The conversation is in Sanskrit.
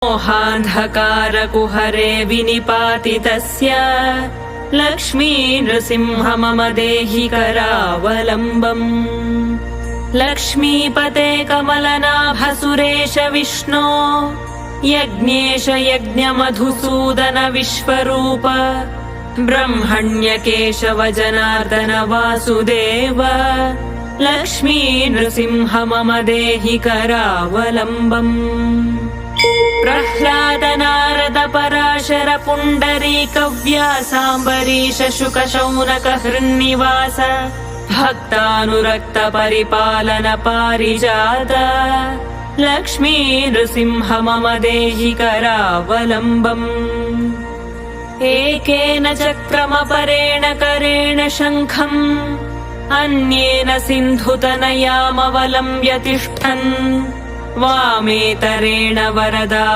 मोहान्धकारकुहरे विनिपातितस्य लक्ष्मी नृसिंह मम देहि करावलम्बम्। लक्ष्मीपते कमलनाभ सुरेश विष्णो यज्ञेश यज्ञमधुसूदन विश्वरूप ब्रह्मण्यकेशव जनार्दन वासुदेव लक्ष्मी नृसिंह मम देहि करावलम्बम्। प्रह्लाद नारद पराशर पुण्डरीक व्यासाम्बरीश शुक शौनक हृन्निवास भक्तानुरक्त परिपालन पारिजात लक्ष्मी नृसिंह मम देहि करावलम्बम्। एकेन चक्रमपरेण करेण शङ्खम् अन्येन सिन्धुतनयामवलम्ब्य तिष्ठन् वामेतरेण वरदा